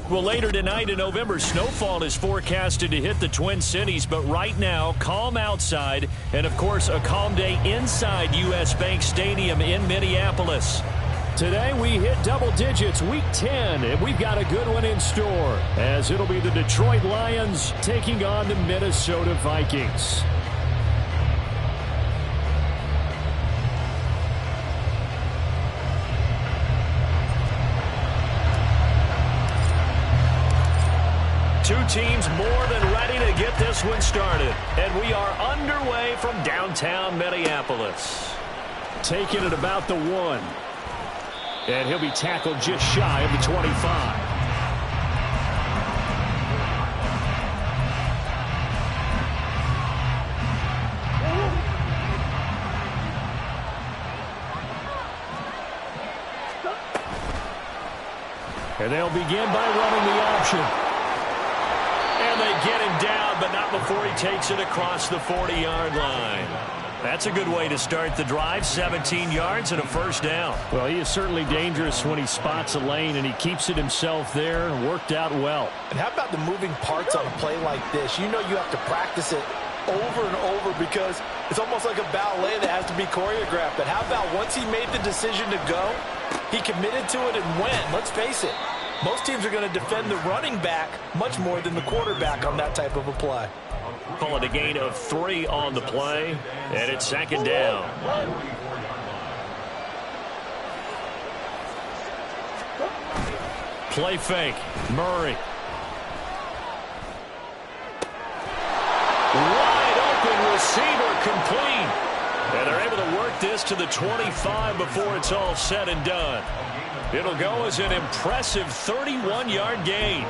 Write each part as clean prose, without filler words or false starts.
Well, later tonight in November, snowfall is forecasted to hit the Twin Cities, but right now, calm outside, and of course, a calm day inside U.S. Bank Stadium in Minneapolis. Today, we hit double digits, Week 10, and we've got a good one in store, as it'll be the Detroit Lions taking on the Minnesota Vikings. Two teams more than ready to get this one started. And we are underway from downtown Minneapolis. Taking it about the 1. And he'll be tackled just shy of the 25. And they'll begin by running the option. And they get him down, but not before he takes it across the 40-yard line. That's a good way to start the drive, 17 yards and a first down. Well, he is certainly dangerous when he spots a lane, and he keeps it himself there and worked out well. And how about the moving parts on a play like this? You know you have to practice it over and over because it's almost like a ballet that has to be choreographed. But how about once he made the decision to go, he committed to it and went. Let's face it. Most teams are going to defend the running back much more than the quarterback on that type of a play. Call it a gain of 3 on the play, and it's second down. Play fake. Murray. Wide open receiver complete. And they're able to work this to the 25 before it's all said and done. It'll go as an impressive 31-yard gain.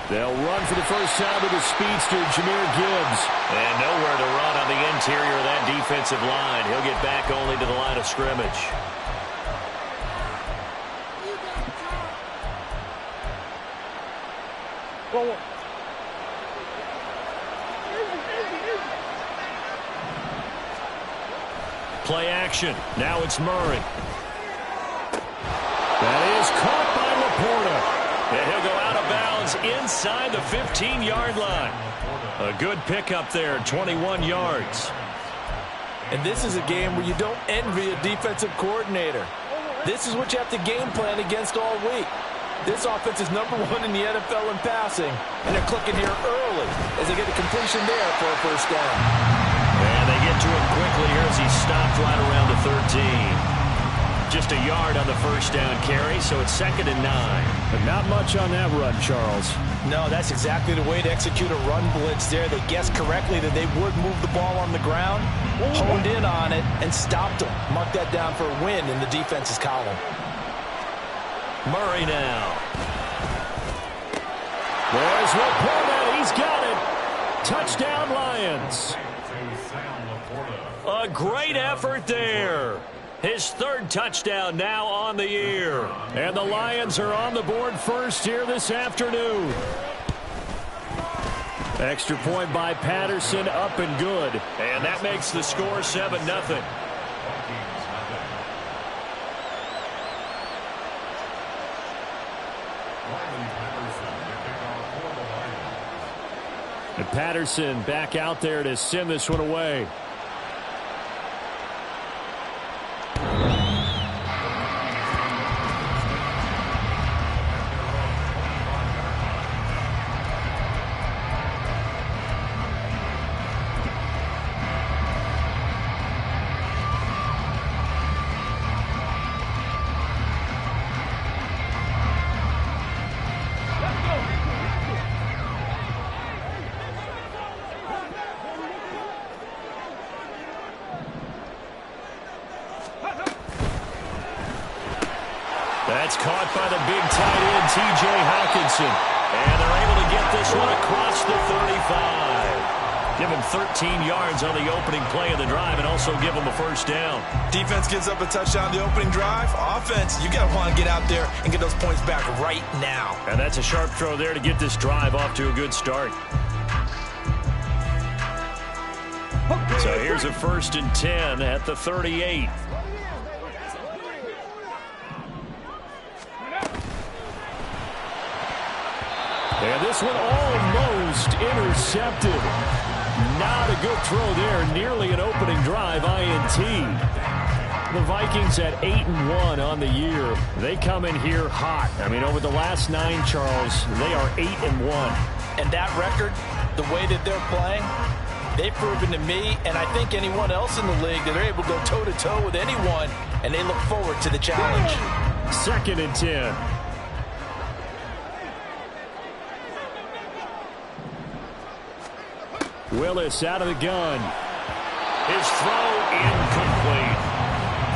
They'll run for the first time with the speedster, Jahmyr Gibbs. And nowhere to run on the interior of that defensive line. He'll get back only to the line of scrimmage. Play action. Now it's Murray. That is caught by Laporta. And he'll go out of bounds inside the 15-yard line. A good pickup there, 21 yards. And this is a game where you don't envy a defensive coordinator. This is what you have to game plan against all week. This offense is number 1 in the NFL in passing, and they're clicking here early as they get a completion there for a first down. And they get to him quickly here as he stopped right around the 13. Just a yard on the first down carry, so it's 2nd and 9. But not much on that run, Charles. No, that's exactly the way to execute a run blitz there. They guessed correctly that they would move the ball on the ground, honed in on it, and stopped them. Mark that down for a win in the defense's column. Murray now. There's Laporta. He's got it. Touchdown, Lions. A great effort there. His 3rd touchdown now on the year. And the Lions are on the board first here this afternoon. Extra point by Patterson, up and good. And that makes the score 7-0. And Patterson back out there to send this one away. That's caught by the big tight end, T.J. Hockenson. And they're able to get this one across the 35. Give him 13 yards on the opening play of the drive and also give him a first down. Defense gives up a touchdown the opening drive. Offense, you got to want to get out there and get those points back right now. And that's a sharp throw there to get this drive off to a good start. So here's a 1st and 10 at the 38. And this one almost intercepted. Not a good throw there. Nearly an opening drive INT. The Vikings at 8-1 on the year. They come in here hot. I mean, over the last 9, Charles, they are 8-1. And that record, the way that they're playing, they've proven to me, and I think anyone else in the league, that they're able to go toe-to-toe with anyone, and they look forward to the challenge. 2nd and 10. Willis out of the gun. His throw incomplete.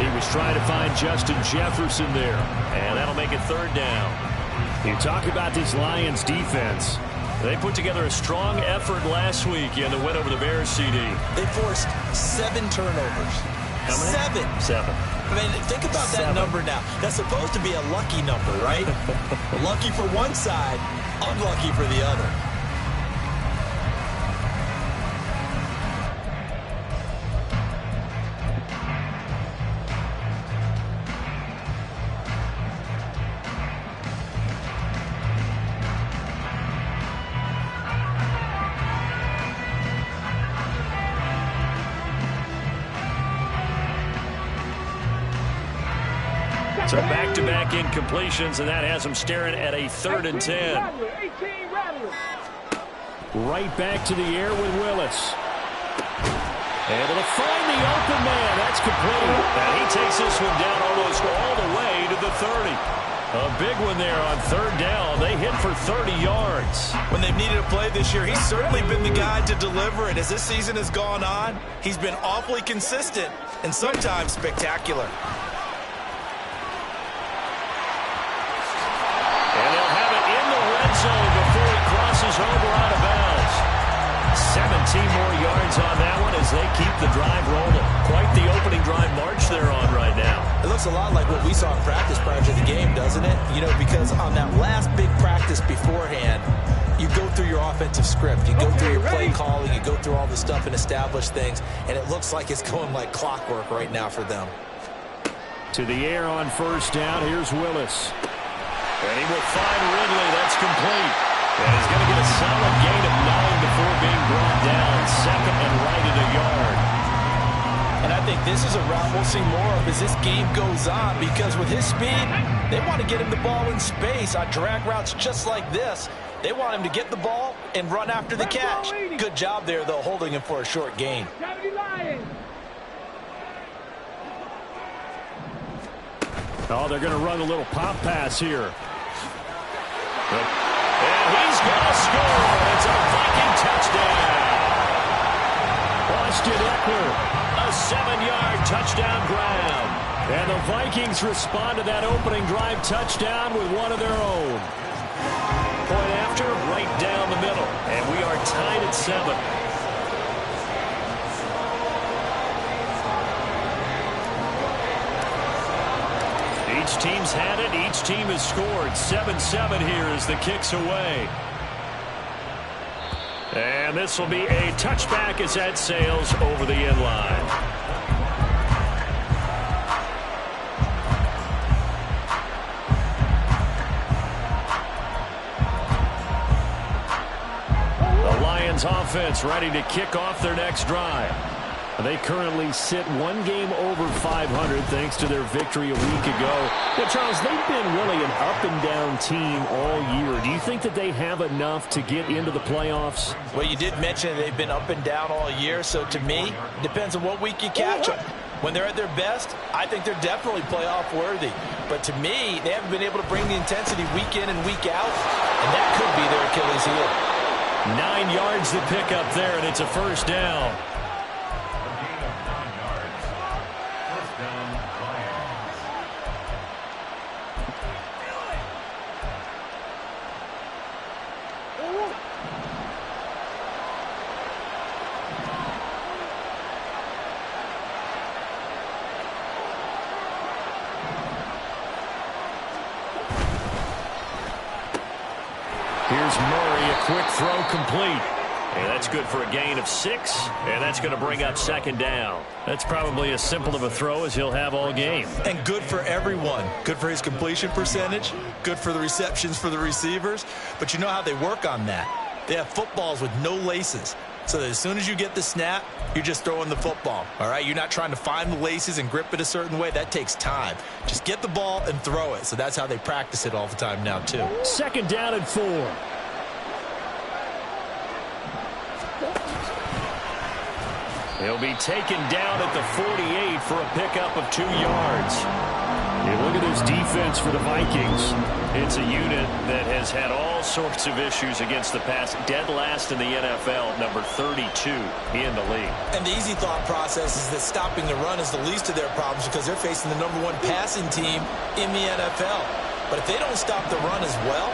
He was trying to find Justin Jefferson there, and that'll make it 3rd down. You talk about this Lions defense. They put together a strong effort last week in the win over the Bears, CD. They forced 7 turnovers. How many? 7. I mean, think about that number now. That's supposed to be a lucky number, right? Lucky for one side, unlucky for the other. So back-to-back incompletions, and that has them staring at a 3rd and 10. Right back to the air with Willis. Able to find the open man. That's complete. And he takes this one down almost all the way to the 30. A big one there on 3rd down. They hit for 30 yards. When they've needed a play this year, he's certainly been the guy to deliver it. As this season has gone on, he's been awfully consistent and sometimes spectacular. Zone before he crosses over out of bounds. 17 more yards on that one as they keep the drive rolling. Quite the opening drive march they're on right now. It looks a lot like what we saw in practice prior to the game, doesn't it? You know, because on that last big practice beforehand, you go through your offensive script. You go through your play calling. You go through all the stuff and establish things. And it looks like it's going like clockwork right now for them. To the air on 1st down. Here's Willis. And he will find Ridley. That's complete. And he's going to get a solid gain of 9 before being brought down. 2nd and right at a yard. And I think this is a route we'll see more of as this game goes on, because with his speed, they want to get him the ball in space on drag routes just like this. They want him to get the ball and run after the catch. Good job there, though, holding him for a short gain. Oh, they're going to run a little pop pass here. And he's going to score. It's a Viking touchdown. Austin Eckler, a 7-yard touchdown grab. And the Vikings respond to that opening drive touchdown with one of their own. Point after, right down the middle. And we are tied at 7. Each team's had it. Each team has scored. 7-7 here as the kick's away. And this will be a touchback as that sails over the end line. The Lions offense ready to kick off their next drive. They currently sit 1 game over 500 thanks to their victory a week ago. But Charles, they've been really an up-and-down team all year. Do you think that they have enough to get into the playoffs? Well, you did mention they've been up and down all year, so to me, it depends on what week you catch them. When they're at their best, I think they're definitely playoff worthy. But to me, they haven't been able to bring the intensity week in and week out, and that could be their Achilles heel. 9 yards to pick up there, and it's a first down. Here's Murray, a quick throw complete. And that's good for a gain of 6, and that's going to bring up second down. That's probably as simple of a throw as he'll have all game. And good for everyone. Good for his completion percentage, good for the receptions for the receivers. But you know how they work on that. They have footballs with no laces. So that as soon as you get the snap, you're just throwing the football, all right? You're not trying to find the laces and grip it a certain way. That takes time. Just get the ball and throw it. So that's how they practice it all the time now, too. Second down and 4. He'll be taken down at the 48 for a pickup of 2 yards. You look at this defense for the Vikings. It's a unit that has had all sorts of issues against the pass. Dead last in the NFL, number 32 in the league. And the easy thought process is that stopping the run is the least of their problems because they're facing the number 1 passing team in the NFL. But if they don't stop the run as well,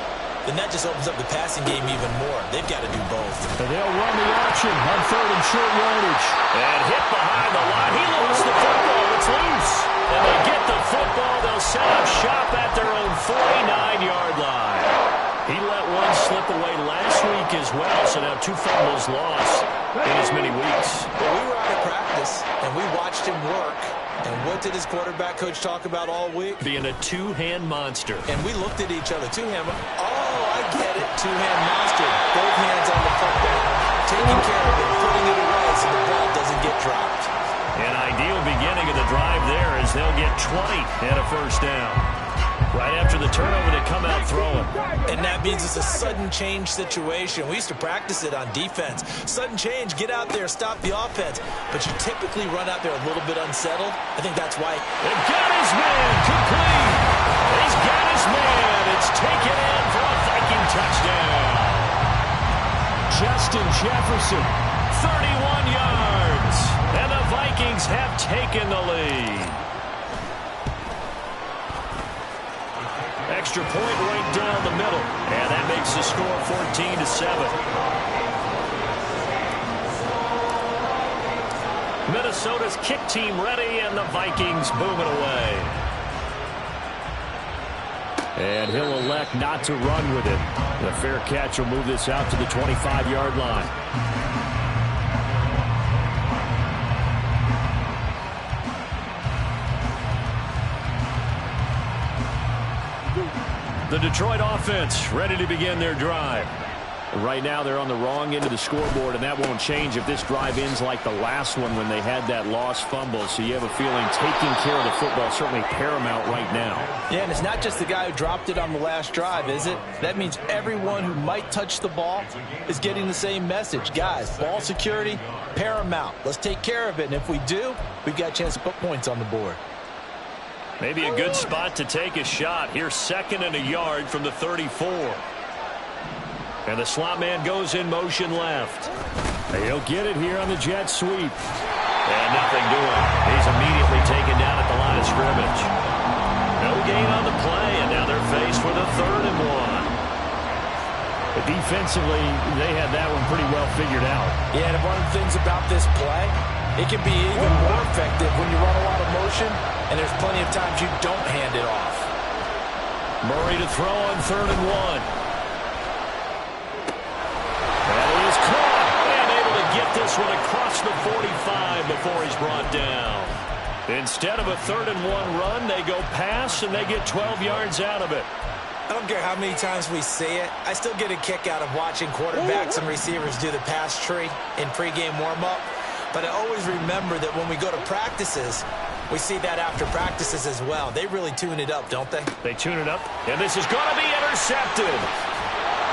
then that just opens up the passing game even more. They've got to do both. And they'll run the option on 3rd and short yardage. And hit behind the line. He lost the football. It's loose. And they get the football. They'll set up shop at their own 49-yard line. He let one slip away last week as well, so now 2 fumbles lost in as many weeks. Well, we were out of practice, and we watched him work. And what did his quarterback coach talk about all week? Being a two-hand monster. And we looked at each other. Two-hand. Oh, I get it. Two-hand monster. Both hands on the football. Taking care of it, putting it away so the ball doesn't get dropped. An ideal beginning of the drive there as they'll get 20 and a first down. Right after the turnover, they come out throwing. And that means it's a sudden change situation. We used to practice it on defense. Sudden change, get out there, stop the offense. But you typically run out there a little bit unsettled. I think that's why. They've got his man, complete. He's got his man. It's taken in for a Viking touchdown. Justin Jefferson. 31 yards. And the Vikings have taken the lead. Extra point right down the middle. And that makes the score 14-7. Minnesota's kick team ready, and the Vikings booming away. And he'll elect not to run with it. The fair catch will move this out to the 25-yard line. The Detroit offense ready to begin their drive. Right now they're on the wrong end of the scoreboard, and that won't change if this drive ends like the last one when they had that lost fumble. So you have a feeling taking care of the football is certainly paramount right now. Yeah, and it's not just the guy who dropped it on the last drive, is it? That means everyone who might touch the ball is getting the same message. Guys, ball security, paramount. Let's take care of it, and if we do, we've got a chance to put points on the board. Maybe a good spot to take a shot. Here's 2nd and a yard from the 34. And the slot man goes in motion left. He'll get it here on the jet sweep. And nothing doing. He's immediately taken down at the line of scrimmage. No gain on the play, and now they're faced with a 3rd and 1. But defensively, they had that one pretty well figured out. Yeah, and one of the things about this play, it can be even more effective when you run a lot of motion, and there's plenty of times you don't hand it off. Murray to throw on 3rd and 1. And he is caught and able to get this one across the 45 before he's brought down. Instead of a 3rd and 1 run, they go pass, and they get 12 yards out of it. I don't care how many times we see it. I still get a kick out of watching quarterbacks and receivers do the pass tree in pregame warm-up. But I always remember that when we go to practices, we see that after practices as well. They really tune it up, don't they? They tune it up, and this is going to be intercepted.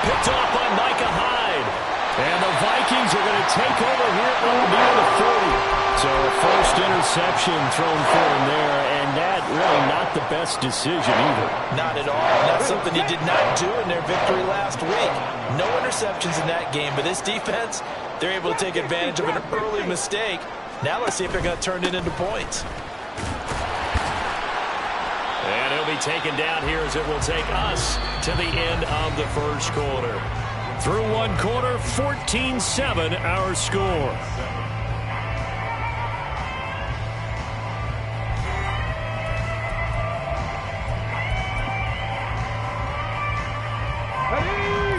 Picked off by Micah Hyde. And the Vikings are going to take over here near the 40. So a first interception thrown for him there, and that really not the best decision either. Not at all. And that's something he did not do in their victory last week. No interceptions in that game, but this defense, they're able to take advantage of an early mistake. Now let's see if they're going to turn it into points. And he'll be taken down here as it will take us to the end of the first quarter. Through one quarter, 14-7 our score.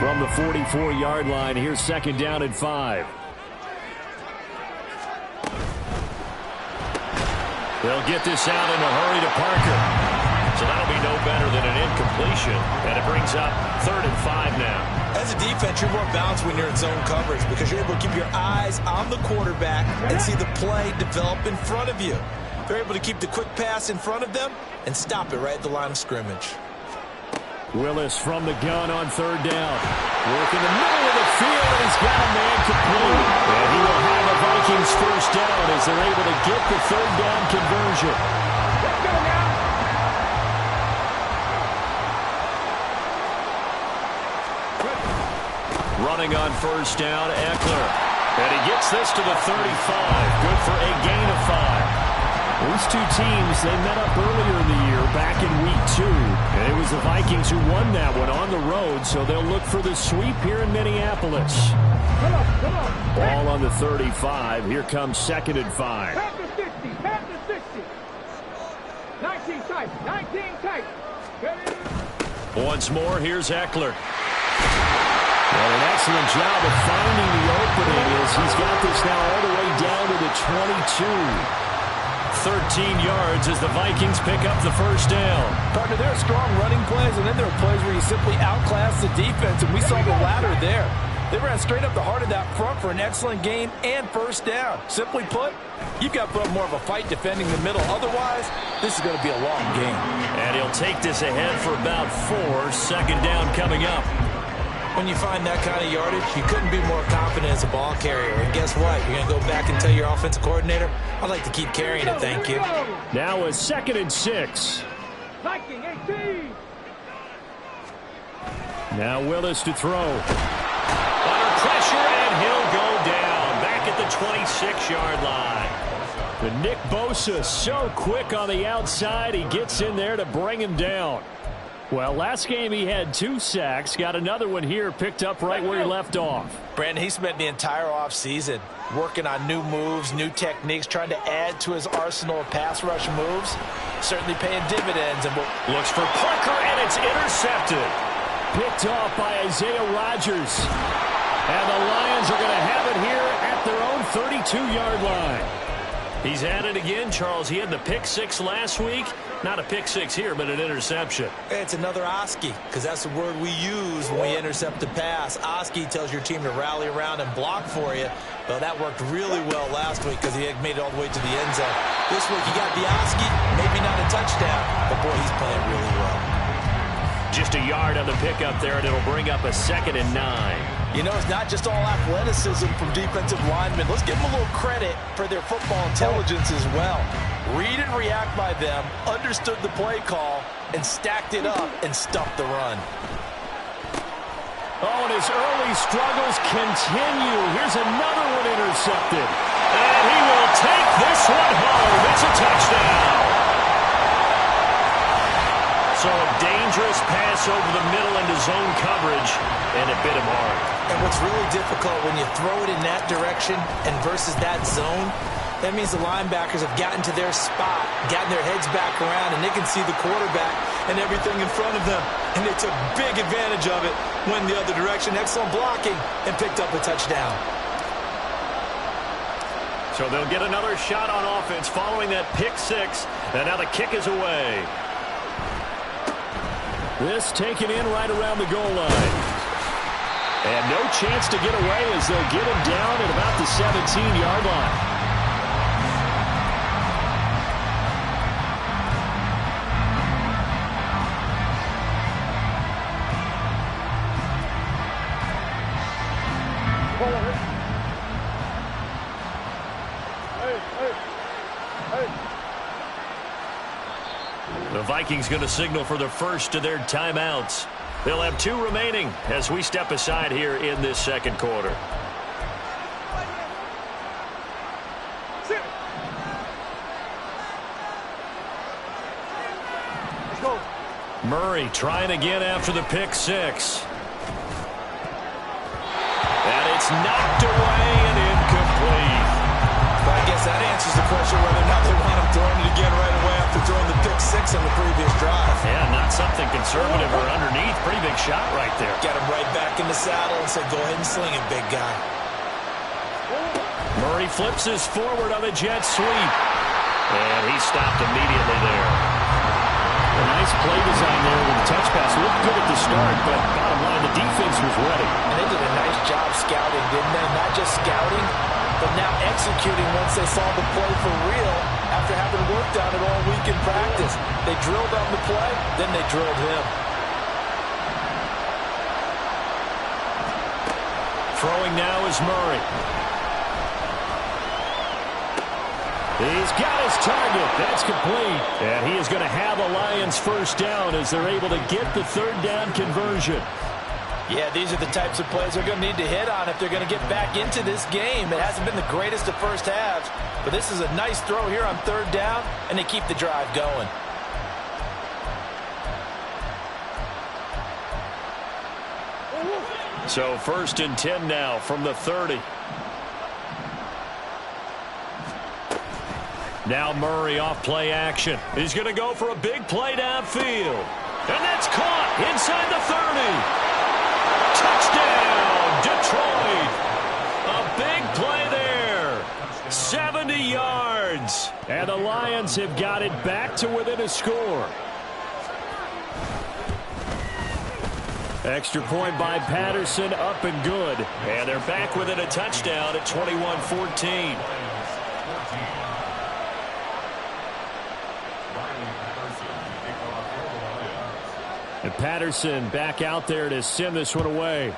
From the 44-yard line, here's second down and 5. They'll get this out in a hurry to Parker. So that'll be no better than an incompletion. And it brings up 3rd and 5 now. As a defense, you're more balanced when you're in zone coverage because you're able to keep your eyes on the quarterback and see the play develop in front of you. They're able to keep the quick pass in front of them and stop it right at the line of scrimmage. Willis from the gun on 3rd down. Work in the middle of the field, and he's got a man complete. And he will have the Vikings first down as they're able to get the 3rd down conversion. Let's go now. Running on 1st down, Eckler. And he gets this to the 35. Good for a gain of 5. These two teams, they met up earlier in the year, back in Week 2. And it was the Vikings who won that one on the road, so they'll look for the sweep here in Minneapolis. Come on. Ball on the 35. Here comes 2nd and 5. Pass to 60. Pass to 60. 19 tight. 19 tight. Once more, here's Eckler. And an excellent job of finding the opening as he's got this now all the way down to the 22. 13 yards as the Vikings pick up the first down. Partner, there are strong running plays, and then there are plays where you simply outclass the defense, and we saw the latter there. They ran straight up the heart of that front for an excellent gain and first down. Simply put, you've got to put up more of a fight defending the middle. Otherwise, this is going to be a long game. And he'll take this ahead for about 4. Second down coming up. When you find that kind of yardage, you couldn't be more confident as a ball carrier. And guess what? You're going to go back and tell your offensive coordinator, I'd like to keep carrying it, thank you. Now a 2nd and 6. Viking 18. Now Willis to throw. Under pressure, and he'll go down. Back at the 26-yard line. The Nick Bosa so quick on the outside. He gets in there to bring him down. Well, last game he had 2 sacks. Got another one here picked up right where he left off. Brandon, he spent the entire offseason working on new moves, new techniques, trying to add to his arsenal of pass rush moves. Certainly paying dividends. And looks for Parker, and it's intercepted. Picked off by Isaiah Rodgers. And the Lions are going to have it here at their own 32-yard line. He's at it again, Charles. He had the pick 6 last week. Not a pick 6 here, but an interception. It's another Oski, because that's the word we use when we intercept a pass. Oski tells your team to rally around and block for you. Well, that worked really well last week because he had made it all the way to the end zone. This week, he got the Oski, maybe not a touchdown, but boy, he's playing really well. Just a yard on the pickup there, and it'll bring up a 2nd and 9. You know, it's not just all athleticism from defensive linemen. Let's give them a little credit for their football intelligence as well. Read and react by them, understood the play call, and stacked it up and stuffed the run. Oh, and his early struggles continue. Here's another one intercepted. And he will take this one home. It's a touchdown. So a dangerous pass over the middle into zone coverage, and it bit him hard. And what's really difficult when you throw it in that direction and versus that zone, that means the linebackers have gotten to their spot, gotten their heads back around, and they can see the quarterback and everything in front of them. And they took big advantage of it, went the other direction, excellent blocking, and picked up a touchdown. So they'll get another shot on offense following that pick 6, and now the kick is away. This taken in right around the goal line. And no chance to get away as they'll get him down at about the 17-yard line. The Vikings going to signal for the first of their timeouts. They'll have 2 remaining as we step aside here in this second quarter. Let's go. Murray trying again after the pick 6. And it's knocked away and incomplete. But I guess That answers the question whether or not they want him throwing it again right away after throwing the pick six on the previous drive. Yeah, not something conservative or underneath. Pretty big shot right there. Get him right back in the saddle and say, go ahead and sling it, big guy. Murray flips his forward on the jet sweep. And he stopped immediately there. A nice play design there with the touch pass. Looked good at the start, but bottom line, the defense was ready. And they did a nice job scouting, didn't they? Not just scouting, but now executing once they saw the play for real after having worked on it all week in practice. They drilled on the play, then they drilled him. Throwing now is Murray. He's got his target. That's complete. And he is going to have the Lions first down as they're able to get the third down conversion. Yeah, these are the types of plays they're going to need to hit on if they're going to get back into this game. It hasn't been the greatest of first halves, but this is a nice throw here on third down, and they keep the drive going. So 1st and 10 now from the 30. Now Murray off play action. He's going to go for a big play downfield. And that's caught inside the 30. Touchdown, Detroit. A big play there. 70 yards. And the Lions have got it back to within a score. Extra point by Patterson, up and good. And they're back within a touchdown at 21-14. And Patterson back out there to send this one away.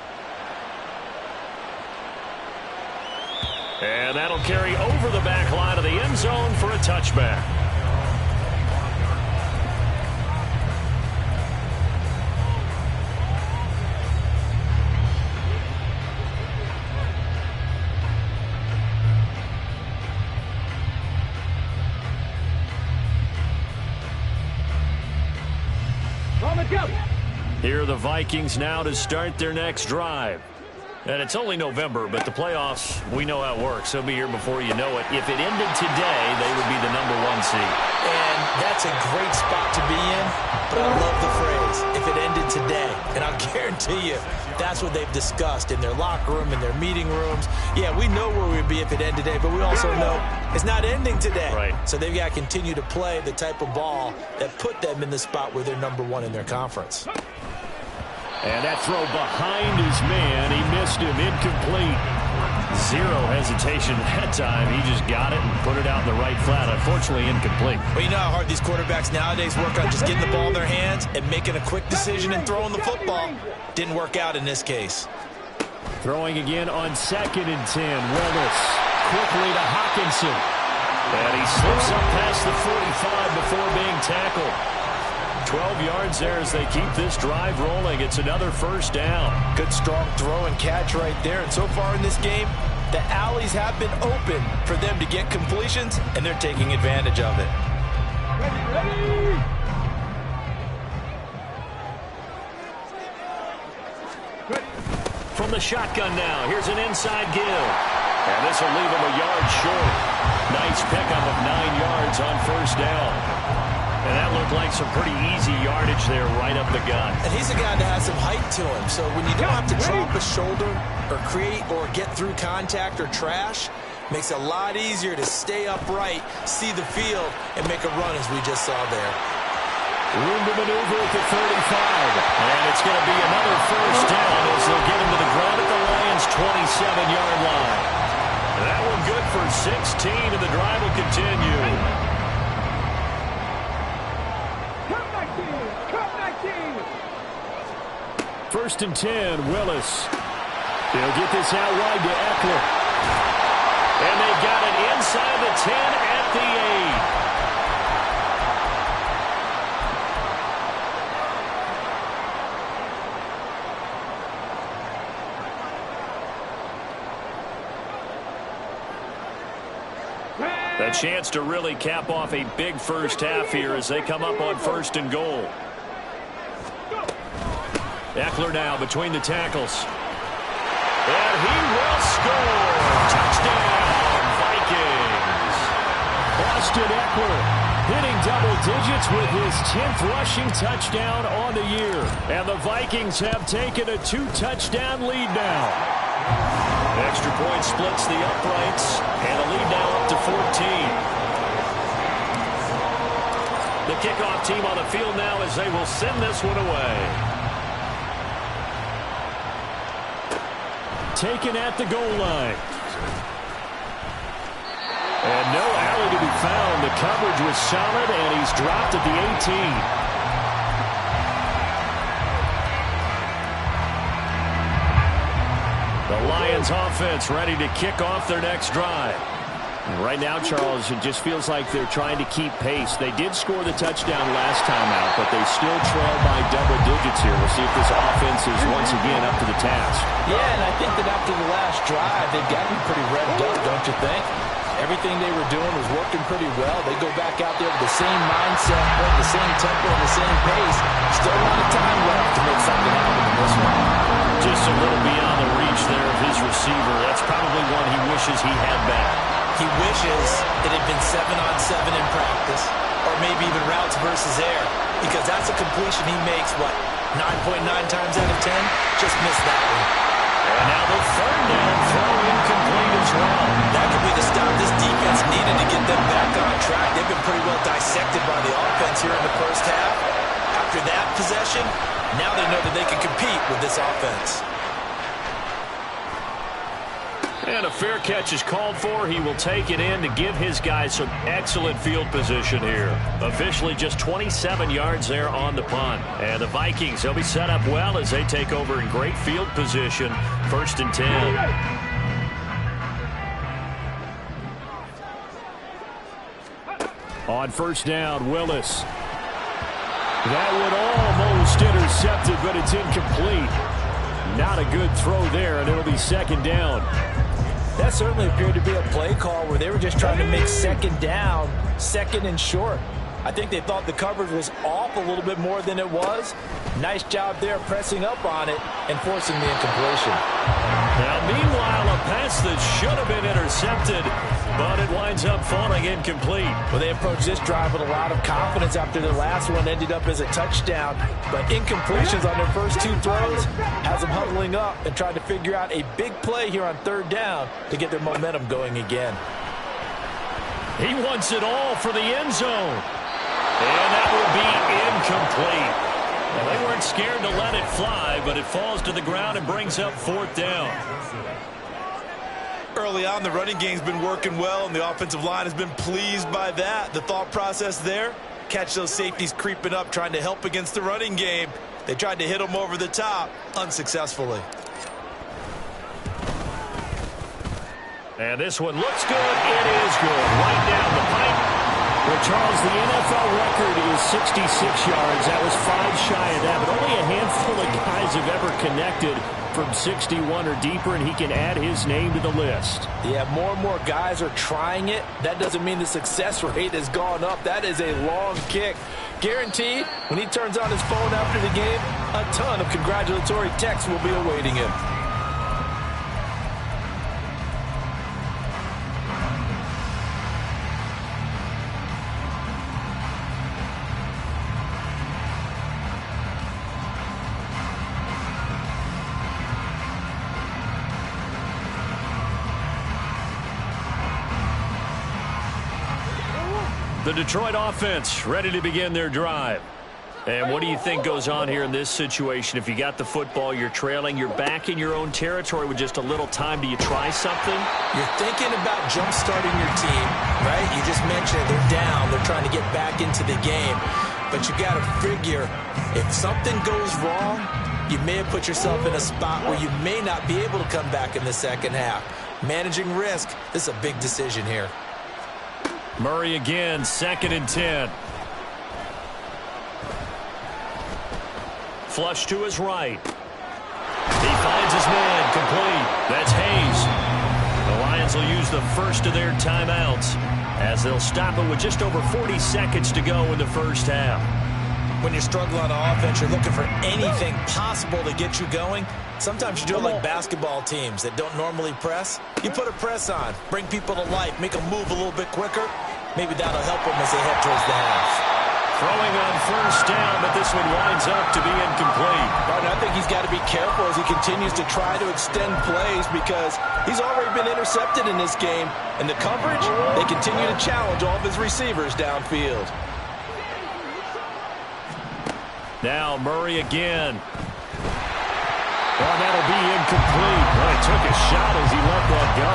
And that'll carry over the back line of the end zone for a touchback. Here are the Vikings now to start their next drive. And it's only November, but the playoffs, we know how it works. They'll be here before you know it. If it ended today, they would be the #1 seed. And that's a great spot to be in, but I love the phrase, if it ended today. And I'll guarantee you, that's what they've discussed in their locker room, in their meeting rooms. Yeah, we know where we'd be if it ended today, but we also know it's not ending today. Right. So they've got to continue to play the type of ball that put them in the spot where they're #1 in their conference. And that throw behind his man, he missed him, incomplete. Zero hesitation that time. He just got it and put it out in the right flat. Unfortunately, incomplete. Well, you know how hard these quarterbacks nowadays work on just getting the ball in their hands and making a quick decision and throwing the football. Didn't work out in this case. Throwing again on 2nd and 10. Willis quickly to Hockenson. And he slips up past the 45 before being tackled. 12 yards there as they keep this drive rolling. It's another first down. Good strong throw and catch right there. And so far in this game, the alleys have been open for them to get completions, and they're taking advantage of it. Ready. From the shotgun now, here's an inside give. And this will leave him a yard short. Nice pickup of 9 yards on first down. And that looked like some pretty easy yardage there right up the gut. And he's a guy that has some height to him. So when you don't have to drop a shoulder or create or get through contact or trash, makes it a lot easier to stay upright, see the field, and make a run as we just saw there. Room to maneuver at the 35. And it's going to be another first down as they'll get him to the ground at the Lions' 27-yard line. And that one good for 16, and the drive will continue. First and 10, Willis. They'll get this out wide to Eckler. And they got it inside the 10 at the 8. A chance to really cap off a big first half here as they come up on 1st and goal. Eckler now between the tackles. And he will score. Touchdown, Vikings. Austin Ekeler hitting double digits with his 10th rushing touchdown on the year. And the Vikings have taken a 2-touchdown lead now. Extra point splits the uprights, and a lead now up to 14. The kickoff team on the field now as they will send this one away. Taken at the goal line. And no alley to be found. The coverage was solid, and he's dropped at the 18. The Lions offense ready to kick off their next drive. And right now, Charles, it just feels like they're trying to keep pace. They did score the touchdown last time out, but they still trail by double digits here. We'll see if this offense is once again up to the task. Yeah, and I think that after the last drive, they've got to be pretty revved up, don't you think? Everything they were doing was working pretty well. They go back out there with the same mindset, the same tempo, and the same pace. Still a lot of time left to make something happen in this one. Just a little beyond the reach there of his receiver. That's probably one he wishes he had back. He wishes it had been 7-on-7 in practice, or maybe even routes versus air, because that's a completion he makes, 9.9 times out of 10? Just missed that one. And now the third down throw incomplete as well. That could be the stop this defense needed to get them back on track. They've been pretty well dissected by the offense here in the first half. After that possession, now they know that they can compete with this offense. And a fair catch is called for. He will take it in to give his guys some excellent field position here. Officially just 27 yards there on the punt. And the Vikings, they'll be set up well as they take over in great field position. 1st and 10. On first down, Willis. That one almost intercepted, but it's incomplete. Not a good throw there, and it'll be 2nd down. That certainly appeared to be a play call where they were just trying to make 2nd down, 2nd and short. I think they thought the coverage was off a little bit more than it was. Nice job there pressing up on it and forcing the incompletion. Now, meanwhile, a pass that should have been intercepted, but it winds up falling incomplete. Well, they approached this drive with a lot of confidence after their last one ended up as a touchdown. But incompletions on their first 2 throws has them huddling up and trying to figure out a big play here on 3rd down to get their momentum going again. He wants it all for the end zone. And that will be incomplete. Well, they weren't scared to let it fly, but it falls to the ground and brings up 4th down. Early on, the running game's been working well, and the offensive line has been pleased by that. The thought process there, catch those safeties creeping up, trying to help against the running game. They tried to hit them over the top, unsuccessfully. And this one looks good. It is good. Right down the pipe. Well, Charles, the NFL record is 66 yards. That was 5 shy of that, but only a handful of guys have ever connected from 61 or deeper, and he can add his name to the list. Yeah, more and more guys are trying it. That doesn't mean the success rate has gone up. That is a long kick. Guaranteed, when he turns on his phone after the game, a ton of congratulatory texts will be awaiting him. The Detroit offense ready to begin their drive. And what do you think goes on here in this situation? If you got the football, you're trailing, you're back in your own territory with just a little time. Do you try something? You're thinking about jump-starting your team, right? You just mentioned they're down. They're trying to get back into the game. But you got to figure, if something goes wrong, you may have put yourself in a spot where you may not be able to come back in the second half. Managing risk, this is a big decision here. Murray again, 2nd and 10. Flush to his right. He finds his man, complete. That's Hayes. The Lions will use the first of their timeouts as they'll stop it with just over 40 seconds to go in the first half. When you struggle on offense, you're looking for anything possible to get you going. Sometimes you do it like basketball teams that don't normally press. You put a press on, bring people to life, make them move a little bit quicker. Maybe that'll help them as they head towards the half. Throwing on first down, but this one winds up to be incomplete. Right, I think he's got to be careful as he continues to try to extend plays because he's already been intercepted in this game. And the coverage, they continue to challenge all of his receivers downfield. Now Murray again. Oh, that'll be incomplete. Well, he took a shot as he let that go.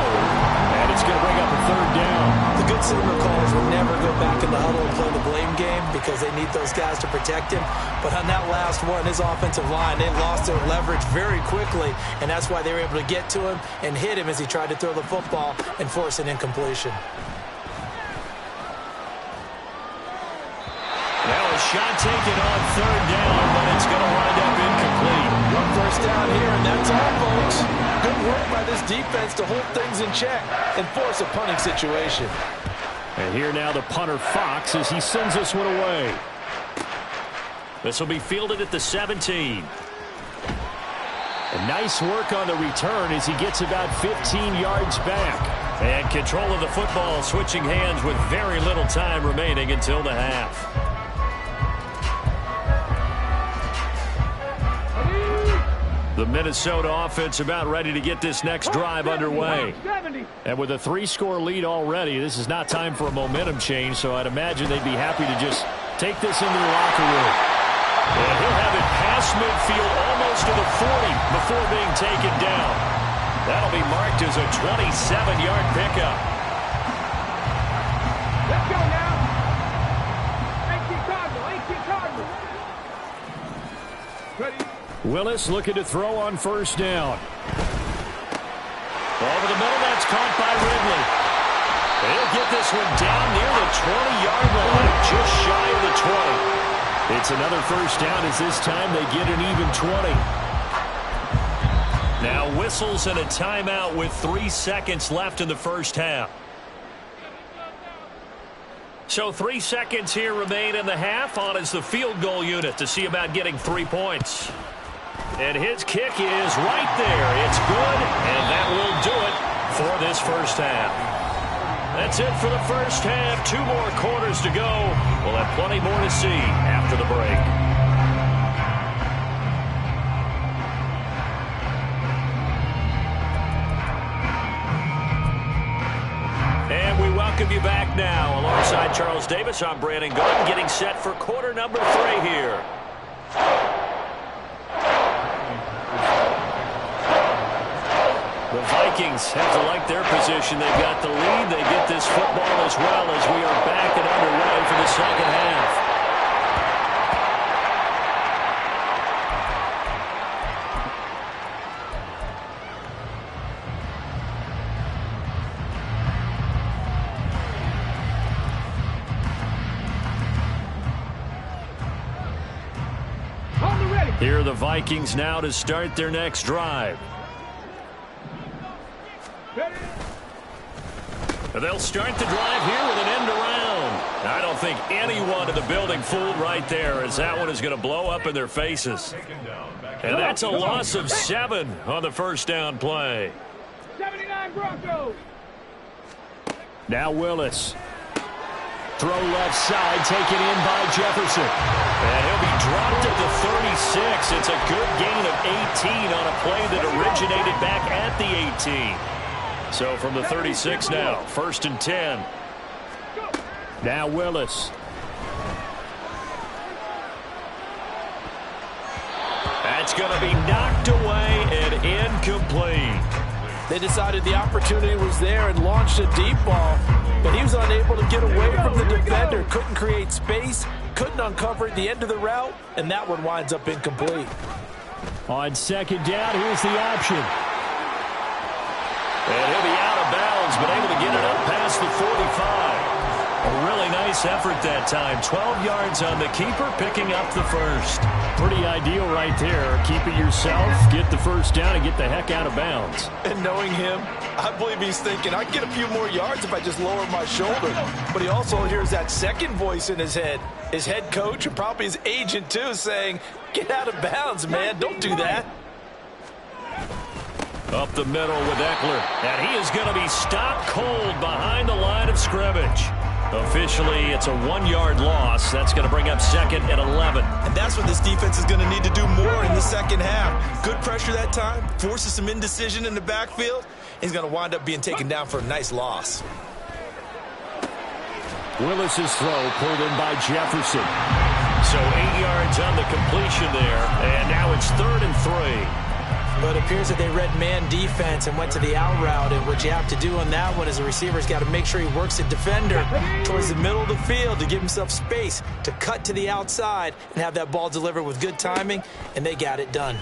And it's going to bring up a third down. The good signal callers will never go back in the huddle and play the blame game because they need those guys to protect him. But on that last one, his offensive line, they lost their leverage very quickly, and that's why they were able to get to him and hit him as he tried to throw the football and force an incompletion. Now a shot taken on third down, but it's going to wind up incomplete. One first down here, and that's all, folks. Good work by this defense to hold things in check and force a punting situation. And here now the punter Fox as he sends this one away. This will be fielded at the 17. And nice work on the return as he gets about 15 yards back. And control of the football switching hands with very little time remaining until the half. The Minnesota offense about ready to get this next drive underway. And with a 3-score lead already, this is not time for a momentum change, so I'd imagine they'd be happy to just take this into the locker room. And he'll have it past midfield almost to the 40 before being taken down. That'll be marked as a 27-yard pickup. Let's go now. 18 Cardinal. Ready? Willis looking to throw on first down. Over the middle, that's caught by Ridley. They'll get this one down near the 20-yard line, just shy of the 20. It's another first down as this time they get an even 20. Now whistles and a timeout with 3 seconds left in the first half. So 3 seconds here remain in the half. On is the field goal unit to see about getting 3 points. And his kick is right there. It's good, and that will do it for this first half. That's it for the first half. 2 more quarters to go. We'll have plenty more to see after the break. And we welcome you back now. Alongside Charles Davis, I'm Brandon Gordon, getting set for quarter number 3 here. The Vikings have to like their position. They've got the lead. They get this football as well as we are back and underway for the second half. Here are the Vikings now to start their next drive. They'll start the drive here with an end around. I don't think anyone in the building fooled right there, as that one is going to blow up in their faces. And that's a loss of 7 on the first down play. 79 Broncos. Now Willis. Throw left side, taken in by Jefferson. And he'll be dropped at the 36. It's a good gain of 18 on a play that originated back at the 18. So from the 36 now, 1st and 10. Now Willis. That's going to be knocked away and incomplete. They decided the opportunity was there and launched a deep ball, but he was unable to get away from the defender. Couldn't create space, couldn't uncover the end of the route, and that one winds up incomplete. On second down, here's the option. And he'll be out of bounds, but able to get it up past the 45. A really nice effort that time. 12 yards on the keeper, picking up the first. Pretty ideal right there. Keep it yourself, get the first down, and get the heck out of bounds. And knowing him, I believe he's thinking, I can get a few more yards if I just lower my shoulder. But he also hears that second voice in his head. His head coach and probably his agent, too, saying, get out of bounds, man. Don't do that. Up the middle with Eckler. And he is going to be stopped cold behind the line of scrimmage. Officially, it's a 1-yard loss. That's going to bring up 2nd and 11. And that's what this defense is going to need to do more in the second half. Good pressure that time, forces some indecision in the backfield. He's going to wind up being taken down for a nice loss. Willis's throw pulled in by Jefferson. So 8 yards on the completion there, and now it's 3rd and 3. But it appears that they read man defense and went to the out route. And what you have to do on that one is the receiver's got to make sure he works the defender towards the middle of the field to give himself space to cut to the outside and have that ball delivered with good timing, and they got it done.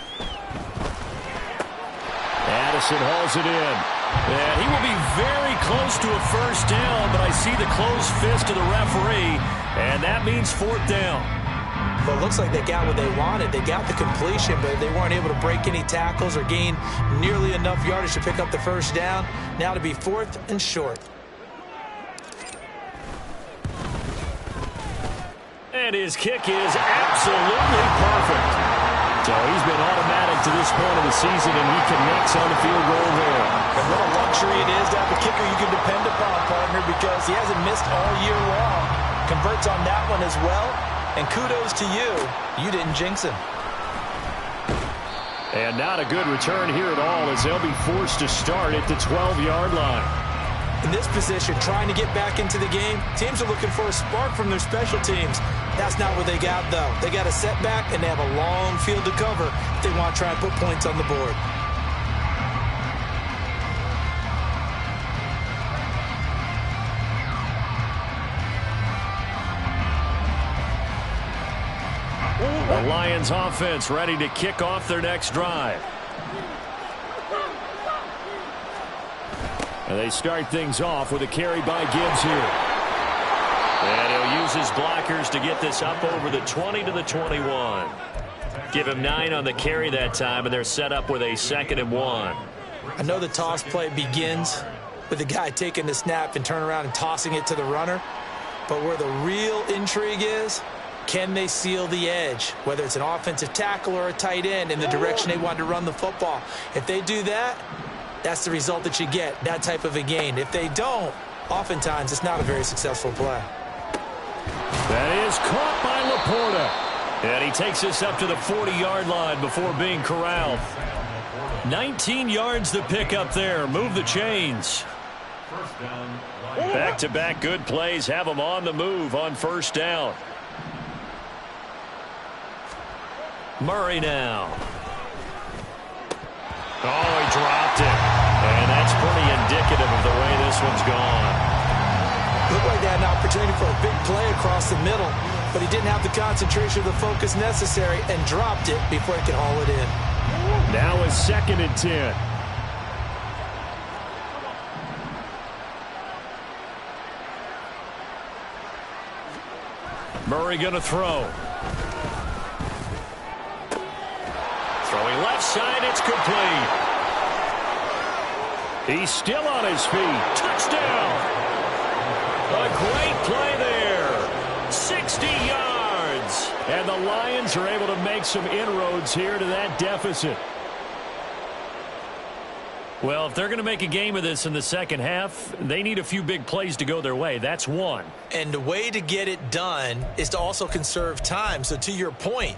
Addison hauls it in. And he will be very close to a first down, but I see the closed fist of the referee, and that means 4th down. But it looks like they got what they wanted. They got the completion, but they weren't able to break any tackles or gain nearly enough yardage to pick up the first down. Now to be 4th and short. And his kick is absolutely perfect. So he's been automatic to this point of the season, and he connects on the field goal there. And what a luxury it is to have a kicker you can depend upon, partner, because he hasn't missed all year long. Converts on that one as well. And kudos to you. You didn't jinx him. And not a good return here at all, as they'll be forced to start at the 12-yard line. In this position, trying to get back into the game, teams are looking for a spark from their special teams. That's not what they got, though. They got a setback, and they have a long field to cover if they want to try and put points on the board. The Lions offense ready to kick off their next drive. And they start things off with a carry by Gibbs here. And he'll use his blockers to get this up over the 20 to the 21. Give him 9 on the carry that time, and they're set up with a 2nd and 1. I know the toss play begins with the guy taking the snap and turning around and tossing it to the runner. But where the real intrigue is, can they seal the edge, whether it's an offensive tackle or a tight end, in the direction they want to run the football? If they do that, that's the result that you get, that type of a gain. If they don't, oftentimes it's not a very successful play. That is caught by Laporta. And he takes us up to the 40-yard line before being corralled. 19 yards to pick up there. Move the chains. Back-to-back good plays have them on the move on first down. Murray now. Oh, he dropped it. And that's pretty indicative of the way this one's gone. Looked like they had an opportunity for a big play across the middle, but he didn't have the concentration or the focus necessary and dropped it before he could haul it in. Now a 2nd and 10. Murray going to throw. Throwing left side, it's complete. He's still on his feet. Touchdown! A great play there. 60 yards. And the Lions are able to make some inroads here to that deficit. Well, if they're going to make a game of this in the second half, they need a few big plays to go their way. That's one. And the way to get it done is to also conserve time. So to your point,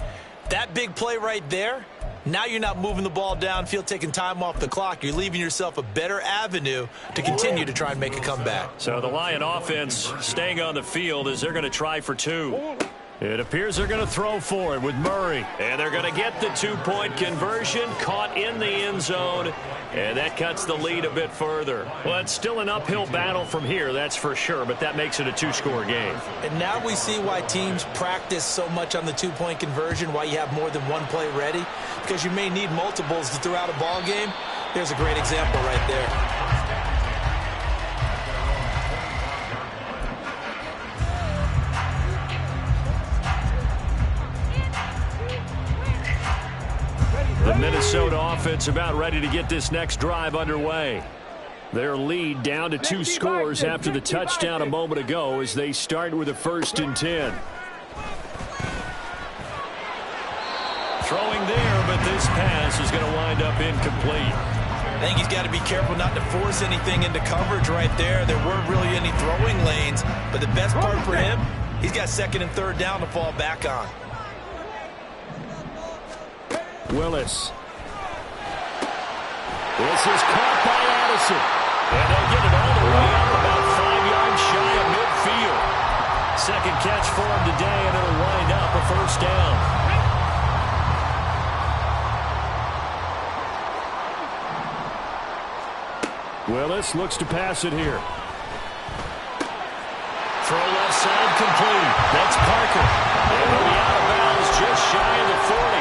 that big play right there, now you're not moving the ball downfield, taking time off the clock. You're leaving yourself a better avenue to continue to try and make a comeback. So the Lion offense staying on the field as they're going to try for 2. It appears they're going to throw for it with Murray. And they're going to get the 2-point conversion, caught in the end zone, and that cuts the lead a bit further. Well, it's still an uphill battle from here, that's for sure, but that makes it a 2-score game. And now we see why teams practice so much on the 2-point conversion, why you have more than one play ready, because you may need multiples throughout a ball game. There's a great example right there. The Minnesota offense about ready to get this next drive underway. Their lead down to 2 scores after the touchdown a moment ago as they start with a 1st and 10. Throwing there, but this pass is going to wind up incomplete. I think he's got to be careful not to force anything into coverage right there. There weren't really any throwing lanes, but the best part for him, he's got second and third down to fall back on. Willis. This is caught by Addison. And they'll get it all the way up about 5 yards shy of midfield. Second catch for him today, and it'll wind up a first down. Willis looks to pass it here. Throw left side complete. That's Parker. And he'll be out of bounds just shy of the 40.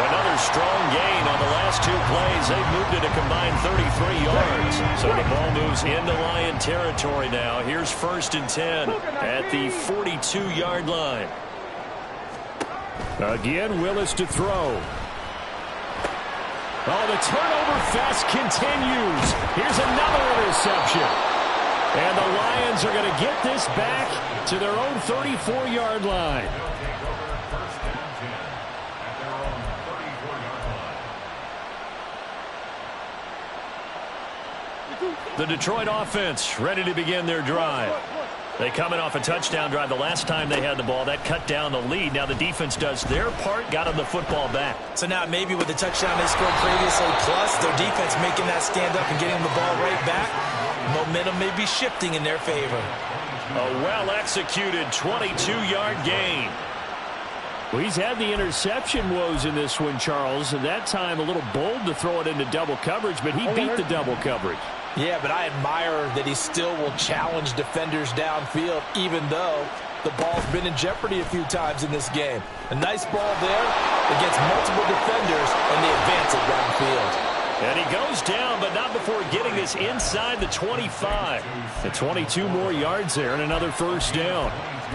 Another strong gain on the last two plays. They've moved it a combined 33 yards. So the ball moves into Lion territory now. Here's 1st and 10 at the 42-yard line. Again, Willis to throw. Oh, the turnover fest continues. Here's another interception. And the Lions are going to get this back to their own 34-yard line. The Detroit offense ready to begin their drive. They coming off a touchdown drive the last time they had the ball. That cut down the lead. Now the defense does their part, got them the football back. So now maybe with the touchdown they scored previously, plus their defense making that stand up and getting the ball right back, momentum may be shifting in their favor. A well-executed 22-yard gain. Well, he's had the interception woes in this one, Charles. At that time, a little bold to throw it into double coverage, but he beat the double coverage. Yeah, but I admire that he still will challenge defenders downfield, even though the ball's been in jeopardy a few times in this game. A nice ball there against multiple defenders, and they advance it downfield. And he goes down, but not before getting this inside the 25. The 22 more yards there and another first down.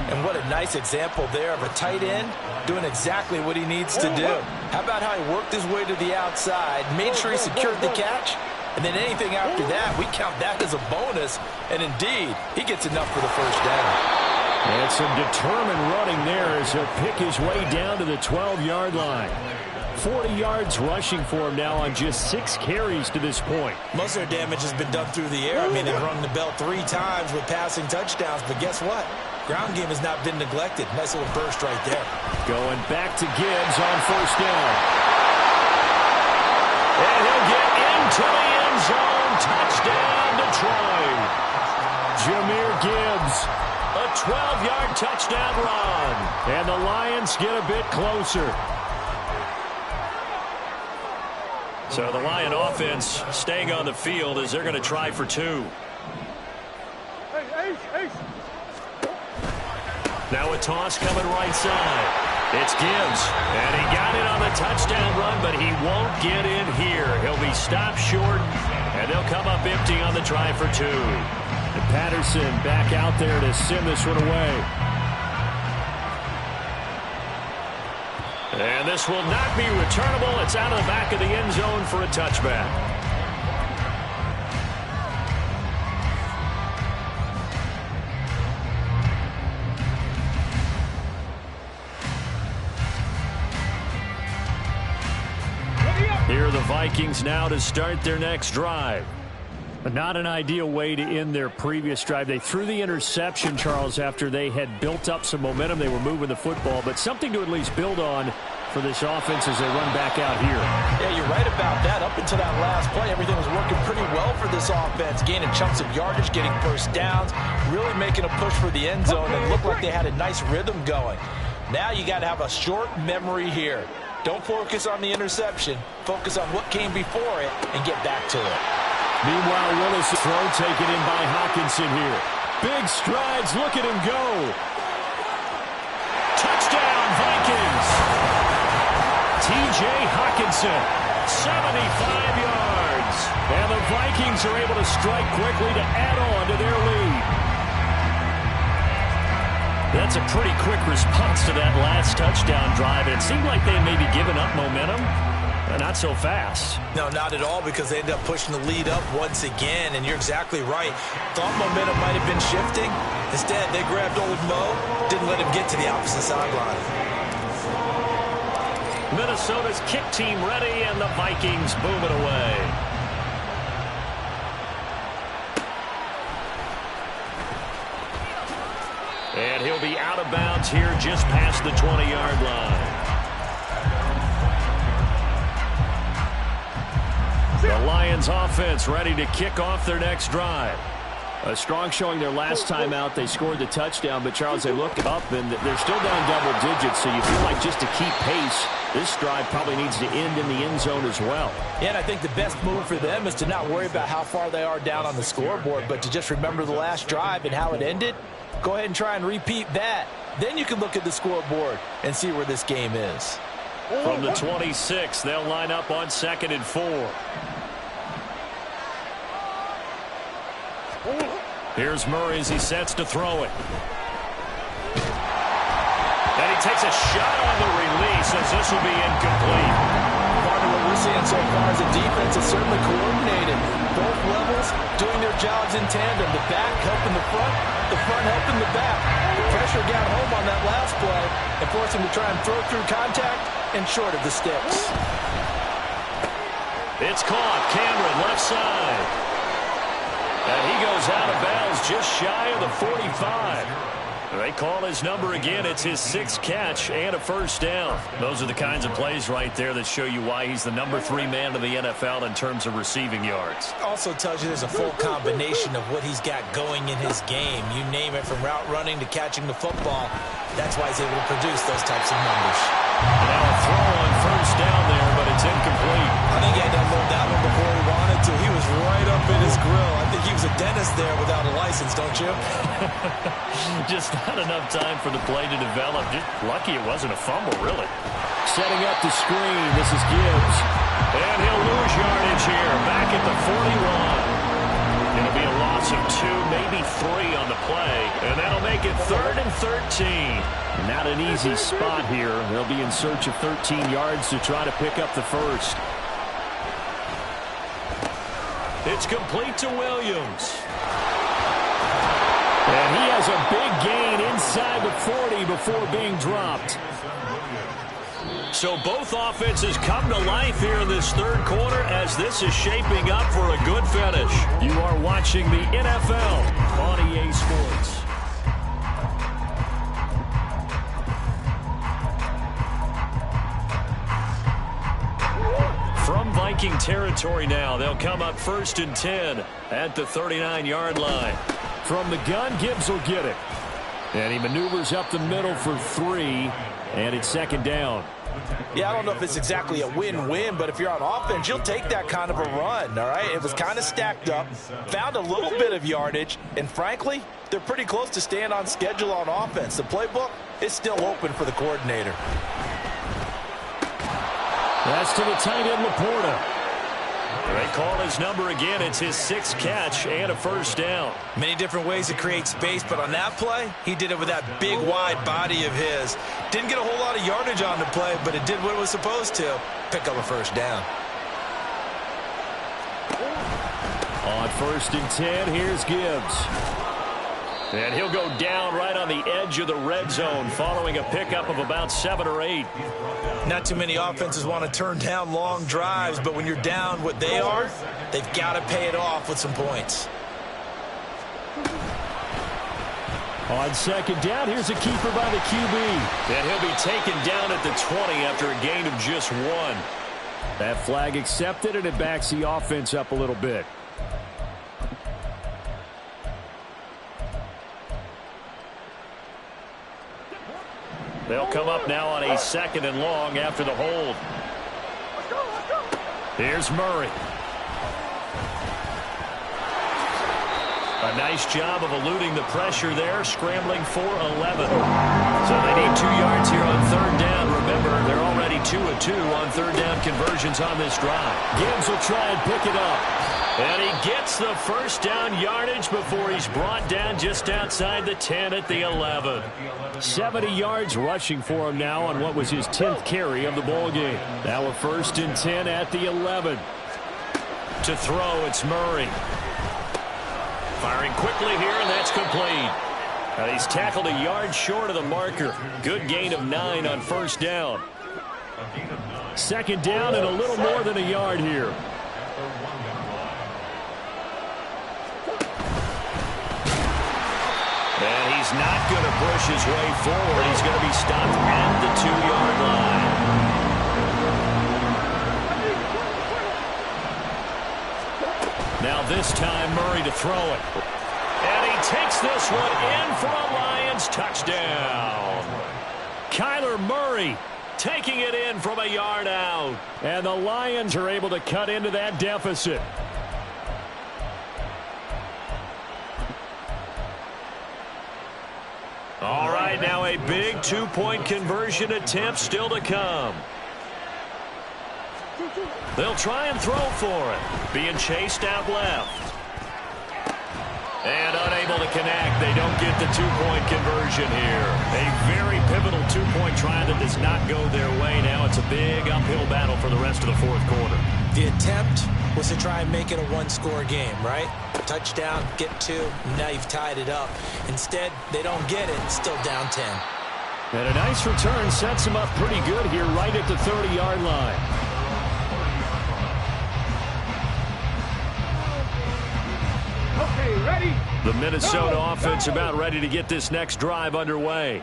And what a nice example there of a tight end doing exactly what he needs to do. How about how he worked his way to the outside, made sure he secured the catch, and then anything after that, we count that as a bonus. And indeed, he gets enough for the first down. And some determined running there as he'll pick his way down to the 12-yard line. 40 yards rushing for him now on just 6 carries to this point. Most of their damage has been done through the air. I mean, they've rung the bell 3 times with passing touchdowns, but guess what? Ground game has not been neglected. Nice little burst right there. Going back to Gibbs on first down. And he'll get into the end zone. Touchdown, Detroit. Jahmyr Gibbs, a 12-yard touchdown run. And the Lions get a bit closer. So the Lion offense staying on the field as they're going to try for 2. Now a toss coming right side. It's Gibbs, and he got it on the touchdown run, but he won't get in here. He'll be stopped short, and they'll come up empty on the try for 2. And Patterson back out there to send this one away. And this will not be returnable. It's out of the back of the end zone for a touchback. Here are the Vikings now to start their next drive. But not an ideal way to end their previous drive. They threw the interception, Charles, after they had built up some momentum. They were moving the football, but something to at least build on for this offense as they run back out here. Yeah, you're right about that. Up until that last play, everything was working pretty well for this offense. Gaining chunks of yardage, getting first downs, really making a push for the end zone, and looked like they had a nice rhythm going. Now you got to have a short memory here. Don't focus on the interception. Focus on what came before it and get back to it. Meanwhile, Willis' throw taken in by Hockenson here. Big strides. Look at him go. Touchdown, Vikings. T.J. Hockenson, 75 yards. And the Vikings are able to strike quickly to add on to their lead. That's a pretty quick response to that last touchdown drive. It seemed like they had maybe given up momentum. Not so fast. No, not at all, because they ended up pushing the lead up once again, and you're exactly right. Thought momentum might have been shifting. Instead, they grabbed old Mo, didn't let him get to the opposite sideline. Minnesota's kick team ready, and the Vikings boom it away. And he'll be out of bounds here just past the 20-yard line. The Lions offense ready to kick off their next drive. A strong showing their last time out. They scored the touchdown, but, Charles, they look up, and they're still down double digits, so you feel like just to keep pace, this drive probably needs to end in the end zone as well. Yeah, and I think the best move for them is to not worry about how far they are down on the scoreboard, but to just remember the last drive and how it ended. Go ahead and try and repeat that. Then you can look at the scoreboard and see where this game is. From the 26, they'll line up on 2nd and 4. Here's Murray as he sets to throw it. And he takes a shot on the release as this will be incomplete. Part of what we're seeing so far as a defense is certainly coordinated. Both levels doing their jobs in tandem. The back helping the front helping the back. The pressure got home on that last play and forced him to try and throw through contact and short of the sticks. It's caught. Cameron left side. And he goes out of bounds just shy of the 45. They call his number again. It's his 6th catch and a first down. Those are the kinds of plays right there that show you why he's the number 3 man in the NFL in terms of receiving yards. Also tells you there's a full combination of what he's got going in his game. You name it, from route running to catching the football. That's why he's able to produce those types of numbers. Now a throw on first down there, but it's incomplete. I think he had to unload that one before he wanted to. He was right up in his grill. I think he was a dentist there without a license, don't you? Just not enough time for the play to develop. Just lucky it wasn't a fumble, really. Setting up the screen, this is Gibbs. And he'll lose yardage here, back at the 41. It'll be a loss of 2, maybe 3 on the play, and that'll make it 3rd and 13. Not an easy spot here. They'll be in search of 13 yards to try to pick up the first. It's complete to Williams. And he has a big gain inside the 40 before being dropped. So both offenses come to life here in this third quarter as this is shaping up for a good finish. You are watching the NFL on EA Sports. From Viking territory now, they'll come up 1st and 10 at the 39-yard line. From the gun, Gibbs will get it. And he maneuvers up the middle for 3, and it's 2nd down. Yeah, I don't know if it's exactly a win-win, but if you're on offense, you'll take that kind of a run, all right? It was kind of stacked up, found a little bit of yardage, and frankly, they're pretty close to staying on schedule on offense. The playbook is still open for the coordinator. That's to the tight end, Laporta. They call his number again. It's his 6th catch and a first down. Many different ways to create space, but on that play, he did it with that big, wide body of his. Didn't get a whole lot of yardage on the play, but it did what it was supposed to. Pick up a first down. On 1st and 10, here's Gibbs. And he'll go down right on the edge of the red zone following a pickup of about 7 or 8. Not too many offenses want to turn down long drives, but when you're down what they are, they've got to pay it off with some points. On 2nd down, here's a keeper by the QB. And he'll be taken down at the 20 after a gain of just 1. That flag accepted, and it backs the offense up a little bit. They'll come up now on a 2nd and long after the hold. Here's Murray. A nice job of eluding the pressure there, scrambling for 11. So they need 2 yards here on 3rd down. Remember, they're already 2 of 2 on 3rd down conversions on this drive. Gibbs will try and pick it up. And he gets the first down yardage before he's brought down just outside the 10 at the 11. 70 yards rushing for him now on what was his 10th carry of the ball game. Now a 1st and 10 at the 11. To throw, it's Murray. Firing quickly here, and that's complete. And he's tackled a yard short of the marker. Good gain of 9 on 1st down. 2nd down and a little more than a yard here. And he's is not going to push his way forward. He's going to be stopped at the 2-yard line. Now this time, Murray to throw it. And he takes this one in for a Lions touchdown. Kyler Murray taking it in from a yard out. And the Lions are able to cut into that deficit. All right, now a big 2-point conversion attempt still to come. They'll try and throw for it. Being chased out left. And unable to connect. They don't get the 2-point conversion here. A very pivotal 2-point try that does not go their way. Now it's a big uphill battle for the rest of the fourth quarter. The attempt was to try and make it a one-score game, right? Touchdown, get 2, now you've tied it up. Instead, they don't get it, still down 10. And a nice return sets them up pretty good here right at the 30-yard line. Okay, ready? The Minnesota offense about ready to get this next drive underway.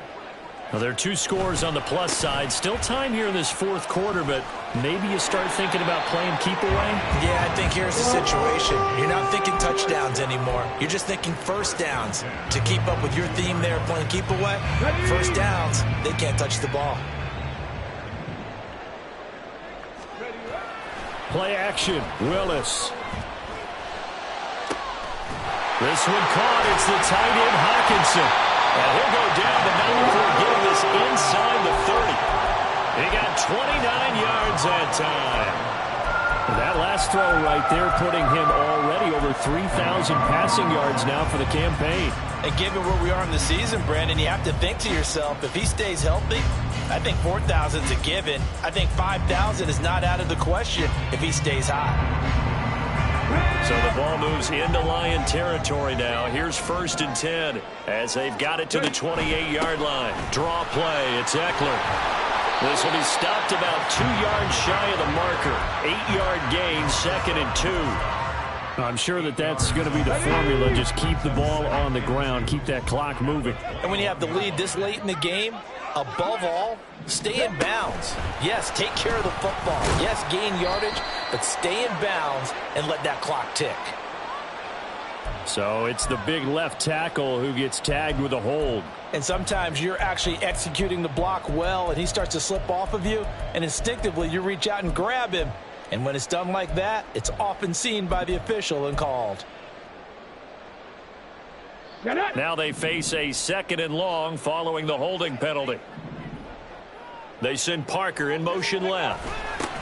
Now, there are 2 scores on the plus side. Still time here in this fourth quarter, but maybe you start thinking about playing keep away? Yeah, I think here's the situation. You're not thinking touchdowns anymore. You're just thinking first downs. To keep up with your theme there, playing keep away, first downs, they can't touch the ball. Play action, Willis. This one caught. It's the tight end, Hawkinson. And he'll go down the number for getting this inside the 30. He got 29 yards that time. That last throw right there putting him already over 3,000 passing yards now for the campaign. And given where we are in the season, Brandon, you have to think to yourself, if he stays healthy, I think 4,000 is a given. I think 5,000 is not out of the question if he stays hot. So the ball moves into Lion territory now. Here's 1st and 10 as they've got it to the 28-yard line. Draw play. It's Eckler. This will be stopped about 2 yards shy of the marker. 8-yard gain, 2nd and 2. I'm sure that's going to be the formula. Just keep the ball on the ground. Keep that clock moving. And when you have the lead this late in the game, above all, stay in bounds. Yes, take care of the football. Yes, gain yardage, but stay in bounds and let that clock tick. So it's the big left tackle who gets tagged with a hold. And sometimes you're actually executing the block well, and he starts to slip off of you, and instinctively you reach out and grab him. And when it's done like that, it's often seen by the official and called. Now they face a 2nd and long following the holding penalty. They send Parker in motion left.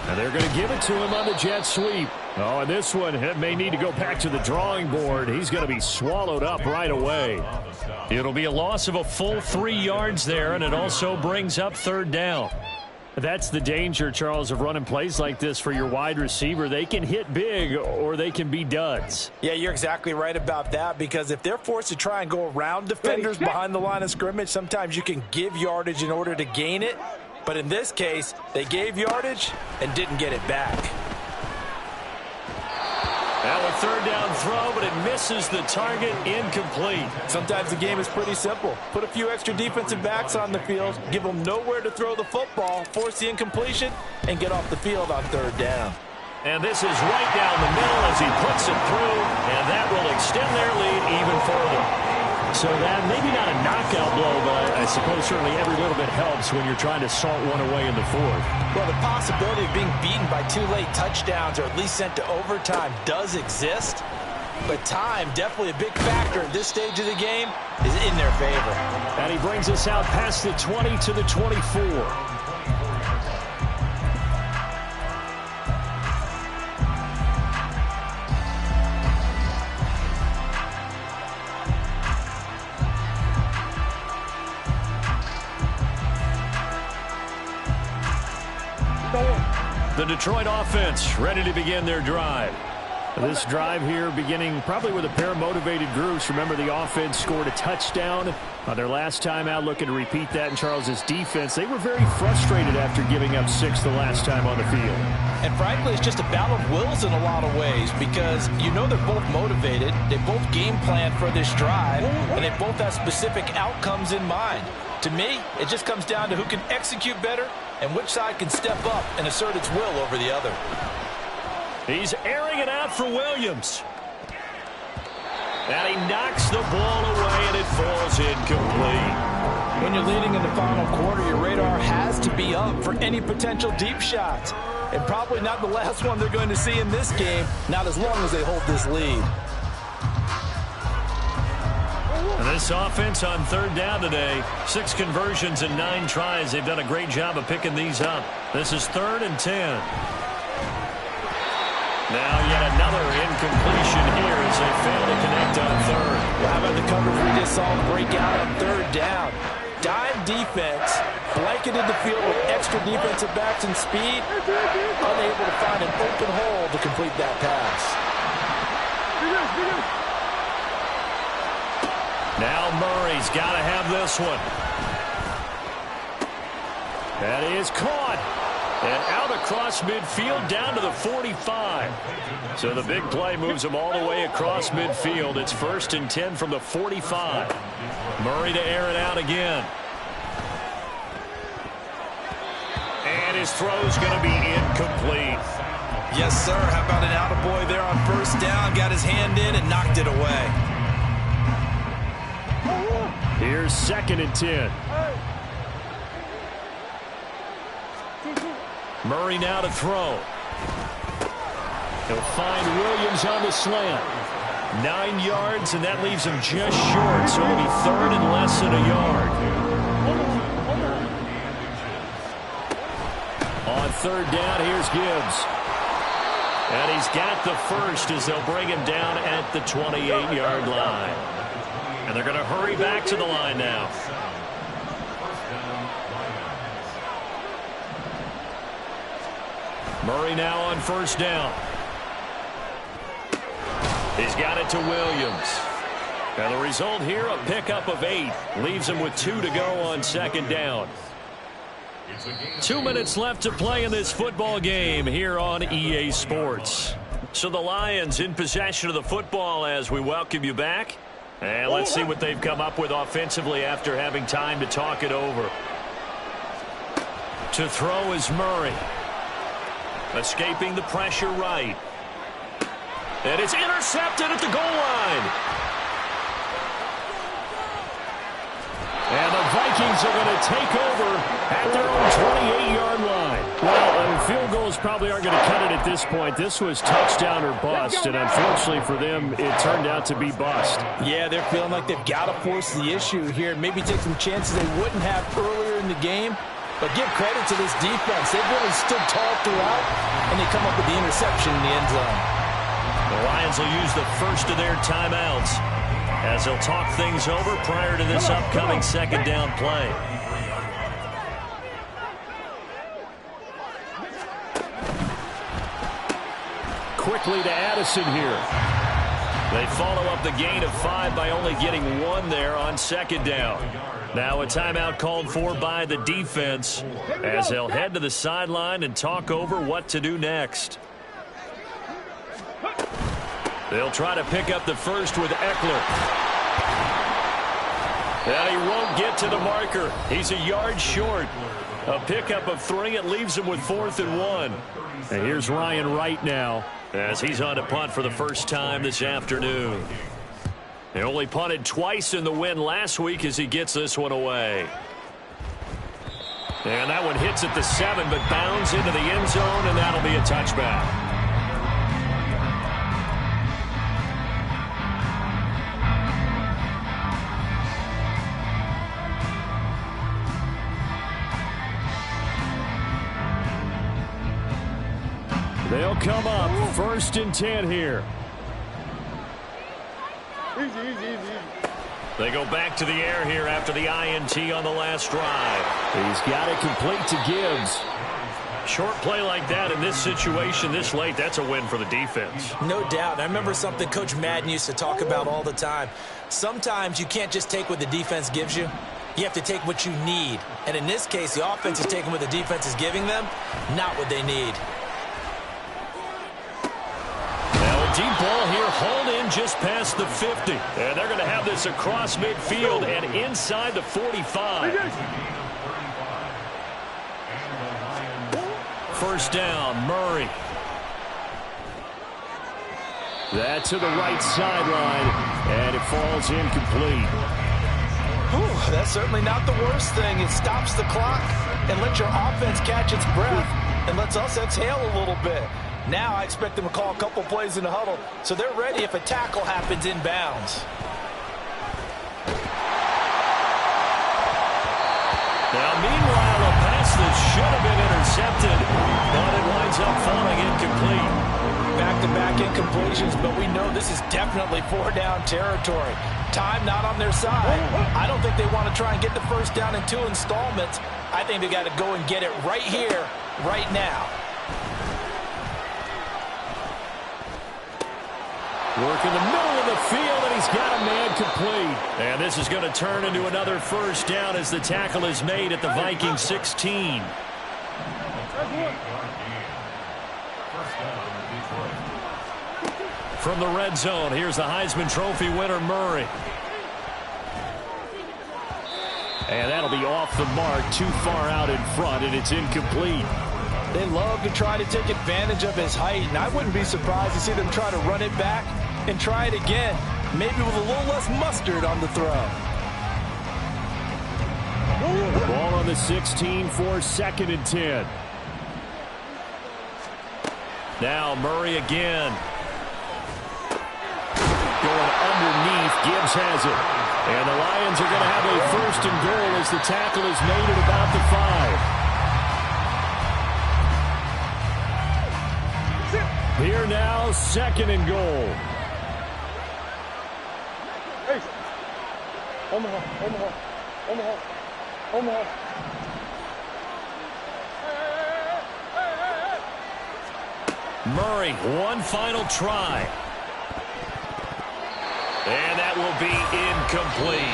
And they're going to give it to him on the jet sweep. Oh, and this one may need to go back to the drawing board. He's going to be swallowed up right away. It'll be a loss of a full 3 yards there, and it also brings up 3rd down. That's the danger, Charles, of running plays like this for your wide receiver. They can hit big or they can be duds. Yeah, you're exactly right about that, because if they're forced to try and go around defenders behind the line of scrimmage, sometimes you can give yardage in order to gain it. But in this case, they gave yardage and didn't get it back. Now a 3rd down throw, but it misses the target, incomplete. Sometimes the game is pretty simple. Put a few extra defensive backs on the field, give them nowhere to throw the football, force the incompletion, and get off the field on 3rd down. And this is right down the middle as he puts it through, and that will extend their lead even further. So that maybe not a knockout blow, but I suppose certainly every little bit helps when you're trying to salt one away in the 4th. Well, the possibility of being beaten by 2 late touchdowns or at least sent to overtime does exist. But time, definitely a big factor at this stage of the game, is in their favor. And he brings us out past the 20 to the 24. The Detroit offense ready to begin their drive. This drive here beginning probably with a pair of motivated groups. Remember, the offense scored a touchdown on their last time out, looking to repeat that in Charles's defense. They were very frustrated after giving up 6 the last time on the field. And frankly, it's just a battle of wills in a lot of ways because you know they're both motivated, they both game plan for this drive, and they both have specific outcomes in mind. To me, it just comes down to who can execute better and which side can step up and assert its will over the other. He's airing it out for Williams. And he knocks the ball away, and it falls incomplete. When you're leading in the final quarter, your radar has to be up for any potential deep shots. And probably not the last one they're going to see in this game, not as long as they hold this lead. And this offense on third down today, 6 conversions and 9 tries. They've done a great job of picking these up. This is 3rd and 10. Now yet another incompletion here as they fail to connect on third. Well, how about the coverage we just saw break out on third down? Dime defense, blanketed the field with extra defensive backs and speed, unable to find an open hole to complete that pass. Now Murray's got to have this one. That is caught. And out across midfield down to the 45. So the big play moves him all the way across midfield. It's 1st and 10 from the 45. Murray to air it out again. And his throw's going to be incomplete. Yes, sir. How about an attaboy there on first down? Got his hand in and knocked it away. Here's 2nd and 10. Murray now to throw. He'll find Williams on the slant. 9 yards, and that leaves him just short, so it'll be 3rd and less than a yard. On third down, here's Gibbs. And he's got the first as they'll bring him down at the 28-yard line. And they're going to hurry back to the line now. Murray now on first down. He's got it to Williams. And the result here, a pickup of 8. Leaves him with 2 to go on second down. 2 minutes left to play in this football game here on EA Sports. So the Lions in possession of the football as we welcome you back. And let's see what they've come up with offensively after having time to talk it over. To throw is Murray. Escaping the pressure right. And it's intercepted at the goal line. And the Vikings are going to take over at their own 28-yard line. Well, field goals probably aren't going to cut it at this point. This was touchdown or bust, and unfortunately for them, it turned out to be bust. Yeah, they're feeling like they've got to force the issue here and maybe take some chances they wouldn't have earlier in the game. But give credit to this defense. They've really stood tall throughout, and they come up with the interception in the end zone. The Lions will use the first of their timeouts as they'll talk things over prior to this upcoming second down play. Quickly to Addison here. They follow up the gain of 5 by only getting 1 there on second down. Now a timeout called for by the defense as they'll head to the sideline and talk over what to do next. They'll try to pick up the first with Eckler. And he won't get to the marker. He's a yard short. A pickup of 3. It leaves him with 4th and 1. And here's Ryan Wright now, as he's on to punt for the first time this afternoon. They only punted twice in the win last week as he gets this one away. And that one hits at the 7, but bounds into the end zone, and that'll be a touchback. They'll come up 1st and 10 here. Easy. They go back to the air here after the INT on the last drive. He's got it complete to Gibbs. Short play like that in this situation this late, that's a win for the defense. No doubt. I remember something Coach Madden used to talk about all the time. Sometimes you can't just take what the defense gives you. You have to take what you need. And in this case, the offense is taking what the defense is giving them, not what they need. deep ball here, hauled in just past the 50. And they're going to have this across midfield and inside the 45. First down, Murray. That to the right sideline, and it falls incomplete. Whew, that's certainly not the worst thing. It stops the clock and lets your offense catch its breath and lets us exhale a little bit. Now I expect them to call a couple plays in the huddle so they're ready if a tackle happens inbounds. Now, meanwhile, a pass that should have been intercepted, but it winds up falling incomplete. Back-to-back incompletions, but we know this is definitely four-down territory. Time not on their side. I don't think they want to try and get the first down in 2 installments. I think they got to go and get it right here, right now. Work in the middle of the field, and he's got a man complete. And this is going to turn into another first down as the tackle is made at the Vikings 16. From the red zone, here's the Heisman Trophy winner, Murray. And that'll be off the mark, too far out in front, and it's incomplete. They love to try to take advantage of his height, and I wouldn't be surprised to see them try to run it back and try it again, maybe with a little less mustard on the throw. Ball on the 16 for 2nd and 10. Now Murray again. Going underneath, Gibbs has it. And the Lions are going to have a 1st and goal as the tackle is made at about the 5. Here now, 2nd and goal. Hey, Omaha. Murray, one final try. And that will be incomplete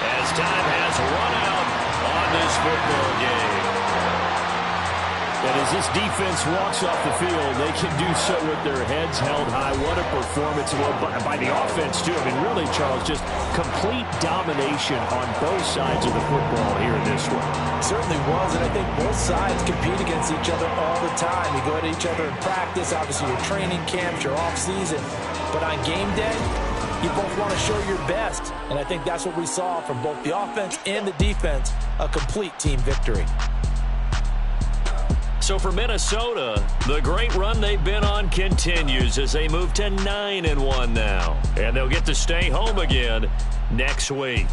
as time has run out on this football game. And as this defense walks off the field, they can do so with their heads held high. What a performance by the offense, too. I mean, really, Charles, just complete domination on both sides of the football here in this one. Certainly was, and I think both sides compete against each other all the time. You go at each other in practice, obviously your training camps, your off-season. But on game day, you both want to show your best. And I think that's what we saw from both the offense and the defense, a complete team victory. So for Minnesota, the great run they've been on continues as they move to 9-1 now. And they'll get to stay home again next week.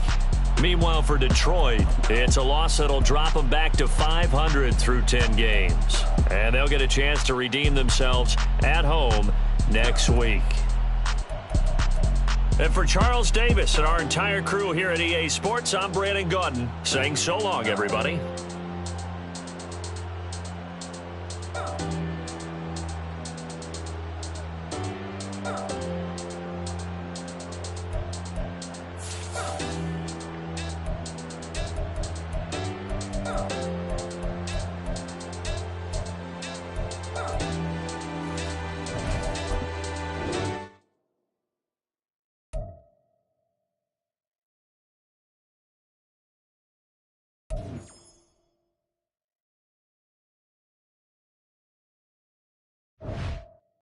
Meanwhile, for Detroit, it's a loss that'll drop them back to 500 through 10 games. And they'll get a chance to redeem themselves at home next week. And for Charles Davis and our entire crew here at EA Sports, I'm Brandon Gaudin saying so long, everybody.